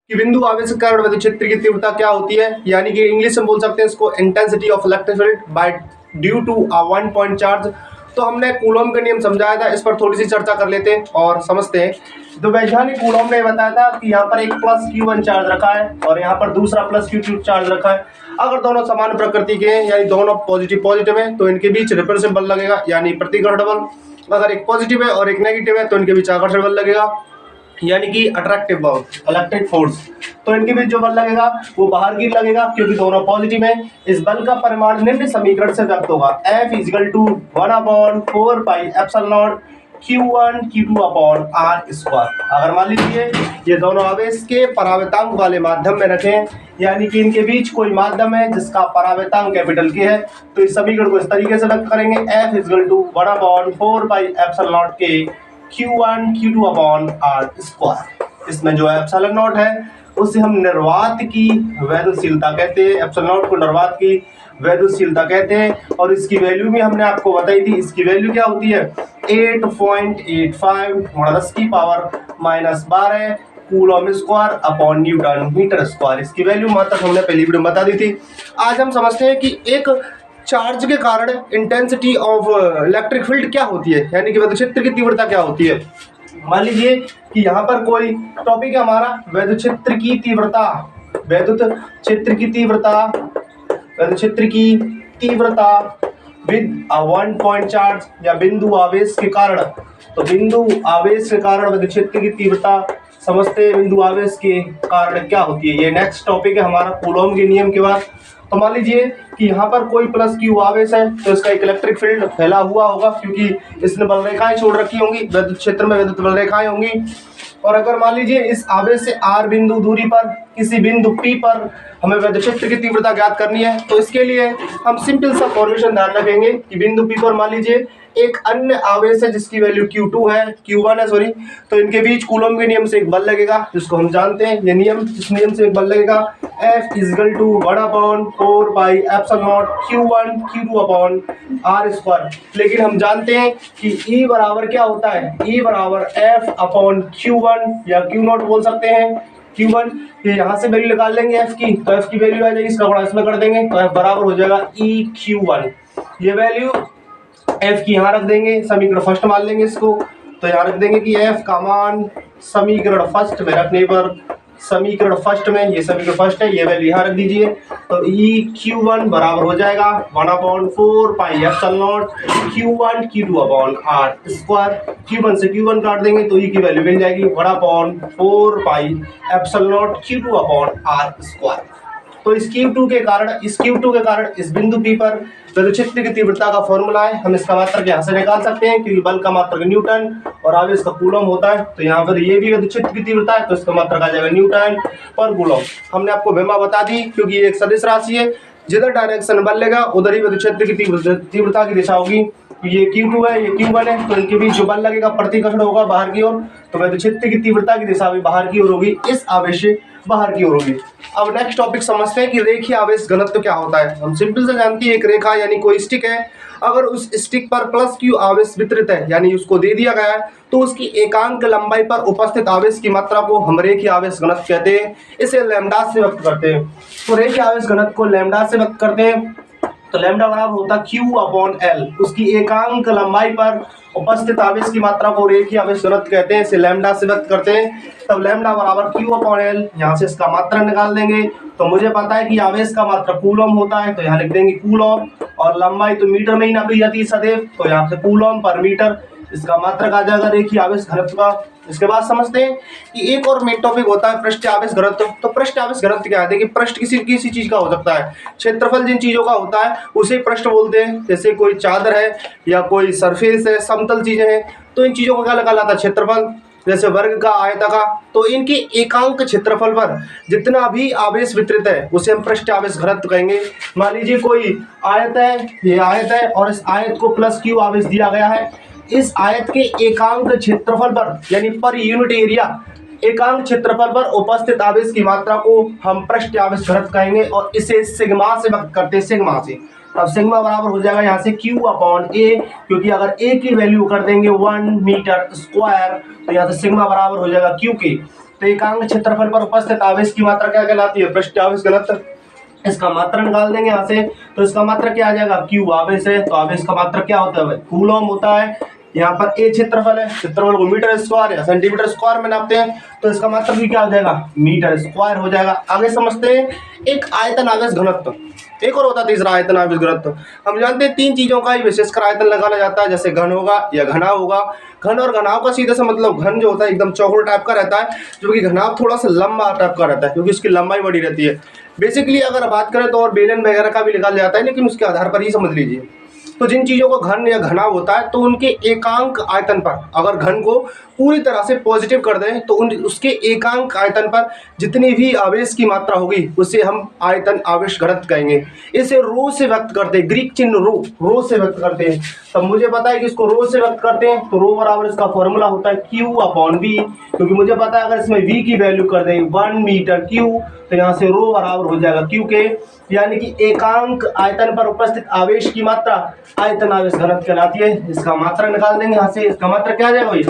कि बिंदु आवेश के कारण विद्युत क्षेत्र की तीव्रता क्या होती है, यानी कि इंग्लिश में बोल सकते हैं इसको intensity of electric field by due to a 1 point charge. तो हमने कूलॉम का नियम समझाया था, इस पर थोड़ी सी चर्चा कर लेते हैं और समझते हैं। तो वैज्ञानिक कूलॉम ने बताया था कि यहाँ पर एक प्लस Q1 चार्ज रखा है और यहाँ पर दूसरा प्लस Q2 चार्ज रखा है। अगर दोनों समान प्रकृति के हैं यानी दोनों पॉजिटिव पॉजिटिव है तो इनके बीच रिपल्सिव बल लगेगा यानी प्रतिकर्षण बल। अगर एक पॉजिटिव है और एक नेगेटिव है तो इनके बीच आकर्षण बल लगेगा यानी कि अट्रैक्टिव बल, इलेक्ट्रिक फोर्स। तो इनके बीच जो बल लगेगा वो बाहर की लगेगा क्योंकि दोनों पॉजिटिव है। इस बल का परिमाण निम्न समीकरण से व्यक्त होगा, F = 1/4 pi epsilon not Q1 Q2 upon R square. अगर मान लीजिए ये दोनों आवेश के परावर्तांक वाले माध्यम में रखें, यानी कि इनके बीच कोई माध्यम है जिसका परावर्तांक कैपिटल K है, तो इस समीकरण को इस तरीके से व्यक्त करेंगे, F = 1/4 pi epsilon not K Q1 Q2 upon R square. इसमें जो एप्सिलॉन नॉट है उसे हम निर्वात की वैद्युतशीलता कहते हैं, एप्सिलॉन नॉट को निर्वात की वैद्युतशीलता कहते हैं। और इसकी वैल्यू भी हमने आपको बताई थी, इसकी वैल्यू क्या होती है 8.85 10⁻⁻12 coulomb square upon newton metre square. इसकी वैल्यू मात्र हमने पहली वीडियो में बता दी थी। आज हम समझते हैं कि एक चार्ज के कारण इंटेंसिटी ऑफ इलेक्ट्रिक फील्ड क्या होती है, यानी कि विद्युत क्षेत्र की तीव्रता क्या होती है। मान लीजिए कि यहाँ पर कोई टॉपिक है हमारा विद्युत क्षेत्र की तीव्रता, विद्युत क्षेत्र की तीव्रता, विद्युत क्षेत्र की तीव्रता विद अ 1 पॉइंट चार्ज या बिंदु आवेश के कारण। तो बिंदु आवेश के कारण विद्युत क्षेत्र की तीव्रता समझते हैं, बिंदु आवेश के कारण क्या होती है। ये नेक्स्ट टॉपिक है हमारा कूलॉम के नियम के बाद। तो मान लीजिए कि यहाँ पर कोई प्लस Q आवेश है तो इसका एक इलेक्ट्रिक फील्ड फैला हुआ होगा क्योंकि इसने बल रेखाएं छोड़ रखी होंगी, विद्युत क्षेत्र में विद्युत बल रेखाएं होंगी। और अगर मान लीजिए इस आवेश से R बिंदु दूरी पर किसी बिंदु P पर हमें विद्युत क्षेत्र की तीव्रता ज्ञात करनी है, तो इसके लिए हम सिंपल सा फॉर्मेशन ध्यान रखेंगे कि बिंदु P पर मान लीजिए एक अन्य आवेश है जिसकी वैल्यू Q2 है, Q1 है सॉरी, तो इनके बीच कूलॉम के नियम से एक बल लगेगा जिसको हम जानते हैं। ये नियम, इस नियम से एक बल लगेगा, F = 1/4 pi epsilon not Q1 Q2 upon R square. लेकिन हम जानते हैं कि E बराबर क्या होता है, E बराबर F अपॉन Q1 या Q0 बोल सकते हैं। Q1 ये यहाँ से वैल्यू निकाल लेंगे F की, तो F की वैल्यू आ जाएगी, इसका गुणा इसमें कर देंगे तो F बराबर हो जाएगा EQ1। ये वैल्यू F की यहाँ रख देंगे, समीकरण फर्स्ट मान लेंगे इसको, तो यहाँ रख देंगे कि F का मान समीकरण फर्स्ट में रखने पर, समीकरण फर्स्ट में, ये समीकरण फर्स्ट है, ये वैल्यू यहाँ रख दीजिए, तो EQ1 बराबर हो जाएगा 1/4 pi epsilon not Q1 Q2 upon R square. Q1 से Q1 काट देंगे तो E की वैल्यू मिल जाएगी 1/4 pi epsilon not Q2 upon R square. तो इस Q2 के कारण इस बिंदु P पर विद्युत क्षेत्र की तीव्रता का फॉर्मूला है, हम इसका मात्रक यहाँ से निकाल सकते हैं क्योंकि बल का मात्रक न्यूटन और आवेश का कूलॉम होता है। तो यहाँ पर ये भी विद्युत क्षेत्र की तीव्रता है तो इसका मात्रक आ जाएगा न्यूटन पर कूलॉम। हमने आपको विमा बता दी क्योंकि ये एक सदिश राशि है, जिधर डायरेक्शन बल लेगा उधर ही विद्युत क्षेत्र की तीव्रता की दिशा होगी। ये Q2 है, ये Q1 है, तो इनके बीच जो बल लगेगा प्रतिकर्षण होगा बाहर की ओर, तो विद्युत क्षेत्र की तीव्रता की दिशा भी बाहर की ओर होगी, इस आवेश से बाहर की ओर होगी। अब नेक्स्ट टॉपिक समझते हैं कि रेखीय आवेश घनत्व क्या होता है। हम सिंपल से जानते हैं एक रेखा यानी कोई स्टिक है, अगर उस स्टिक पर प्लस Q आवेश वितरित है यानी उसको दे दिया गया है, तो उसकी एकांक लंबाई पर उपस्थित आवेश की मात्रा को हम रेखीय आवेश घनत्व कहते हैं, इसे लैम्डा से व्यक्त करते हैं। तो रेखीय आवेश घनत्व को लैम्डा से व्यक्त करते हैं, तो लैम्डा बराबर होता है Q/L, उसकी एकांक लंबाई पर उपस्थित आवेश की मात्रा को रेखीय आवेश घनत्व कहते हैं, इसे लैम्डा से व्यक्त करते हैं। तब लैम्डा बराबर Q/L, यहाँ से इसका मात्रा निकाल देंगे, तो मुझे पता है कि आवेश का मात्रा कूलॉम होता है, तो यहाँ लिख देंगे कूलॉम, और लंबाई तो मीटर में ही नापी जाती है सदैव, तो यहाँ से कूलॉम पर मीटर, इसका मात्रक आ जाएगा रेखीय आवेश घनत्व का। इसके बाद समझते हैं कि एक और मेन टॉपिक होता है पृष्ठ आवेश घनत्व। तो पृष्ठ आवेश घनत्व क्या है, देखिए पृष्ठ किसी चीज का हो सकता है, क्षेत्रफल जिन चीजों का होता है उसे पृष्ठ बोलते हैं, जैसे कोई चादर है या कोई सरफेस है, समतल चीजें हैं, तो इन चीजों को क्या लगा लाता है क्षेत्रफल, जैसे वर्ग का, आयता का। तो इनके एकांक क्षेत्रफल पर जितना भी आवेश वितरित है उसे हम पृष्ठ आवेश घनत्व कहेंगे। मान लीजिए कोई आयत है, ये आयत है और इस आयत को प्लस Q आवेश दिया गया है, इस आयत के एकांक क्षेत्रफल पर यानी पर यूनिट एरिया एकांक क्षेत्रफल पर उपस्थित आवेश की मात्रा को हम पृष्ठ आवेश घनत्व कहेंगे और इसे सिग्मा से व्यक्त करते हैं, सिग्मा से। अब सिग्मा बराबर हो जाएगा यहाँ से Q/A, क्योंकि अगर A की वैल्यू कर देंगे 1 मीटर स्क्वायर, तो यहाँ से सिग्मा बराबर हो जाएगा Q के। तो एकांक क्षेत्रफल पर उपस्थित आवेश की मात्रा क्या कहलाती है? पृष्ठ आवेश गलत, इसका मात्रा निकाल देंगे यहाँ से। तो इसका मात्रा क्या आ जाएगा? क्यू आवेश है, तो आवेश का मात्रा क्या होता है? कूलम होता है। यहाँ पर ए क्षेत्रफल है, क्षेत्रफल को मीटर स्क्वायर या सेंटीमीटर स्क्वायर में नापते हैं, तो इसका मात्रा भी क्या हो जाएगा? मीटर स्क्वायर हो जाएगा। आगे समझते हैं एक आयतन आवेश घनत्व, एक और होता है तीसरा आयतन आवेश घनत्व। हम जानते हैं 3 चीजों का ही विशेषकर आयतन लगाया जाता है, जैसे घन होगा या घनाव होगा। घन और घनाव का सीधे से मतलब घन जो होता है एकदम चौकोर टाइप का रहता है, जबकि घनाव थोड़ा सा लंबा टाइप का रहता है क्योंकि उसकी लंबाई बड़ी रहती है। बेसिकली अगर बात करें तो और बेलन वगैरह का भी निकाला जाता है, लेकिन उसके आधार पर ही समझ लीजिए। तो जिन चीजों का घन या घनाव होता है तो उनके एकांक आयतन पर अगर घन को पूरी तरह से पॉजिटिव कर दें तो उसके एकांक आयतन पर जितनी भी आवेश की मात्रा होगी उसे हम आयतन आवेश घनत्व कहेंगे। इसे रो से व्यक्त करते हैं, ग्रीक चिन्ह रो से व्यक्त करते हैं। तब मुझे पता है कि इसको रो से व्यक्त करते हैं, तो रो बराबर इसका फॉर्मूला होता है Q/V, क्योंकि मुझे पता है अगर इसमें V की वैल्यू कर दें 1 मीटर क्यू, तो यहाँ से रो बराबर हो जाएगा Q के, यानी कि एकांक आयतन पर उपस्थित आवेश की मात्रा आयतन आवेश घनत्व कहलाती है। इसका मात्रा निकाल देंगे यहाँ से। इसका मात्रा क्या आ जाएगा भाई?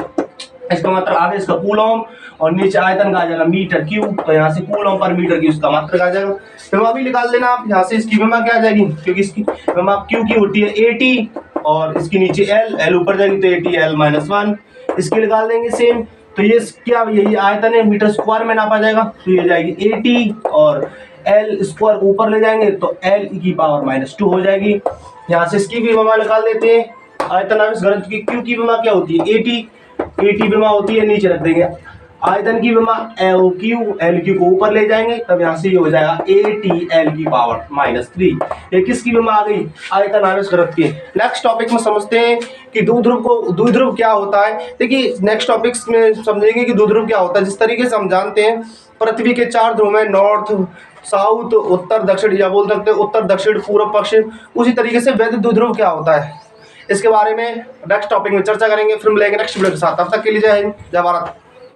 इसका मात्रा आवेश का कूलम और नीचे आयतन का आ जाएगा मीटर क्यू, तो यहाँ से कूलम पर मीटर क्यू इसका मात्रा आ जाएगा। विमा भी निकाल देना आप यहाँ से। इसकी विमा क्या आ जाएगी? क्योंकि इसकी विमा क्यू की होती है 80 और इसकी नीचे L ऊपर जाएगी तो 80L-1 इसकी निकाल देंगे सेम। तो ये क्या, यही आयतन है, मीटर स्क्वायर में नापा जाएगा, तो ये जाएगी 80 और L स्क्वायर ऊपर ले जाएंगे तो L⁻² हो जाएगी। यहाँ से इसकी भी विमा निकाल देते हैं। आयतन आवेश घनत्व की क्यू की विमा क्या होती है? 80 विमा होती है, नीचे रख देंगे। आयतन की विमा LQ को ऊपर ले जाएंगे, तब यहाँ से ये हो जाएगा 80L⁻³ ये किसकी विमा आ गई? आयतन आवेश घनत्व की। नेक्स्ट टॉपिक में समझते हैं कि द्विध्रुव क्या होता है। देखिए नेक्स्ट टॉपिक्स में समझेंगे कि द्विध्रुव क्या होता है। जिस तरीके से हम जानते हैं पृथ्वी के 4 ध्रुव में, नॉर्थ, साउथ, उत्तर दक्षिण, या बोल सकते हैं उत्तर दक्षिण पूर्व पश्चिम, उसी तरीके से वैध द्विध्रुव क्या होता है इसके बारे में नेक्स्ट टॉपिक में चर्चा करेंगे। फिर मिलेंगे नेक्स्ट वीडियो के साथ, तब तक के लिए जय हिंद, जय भारत।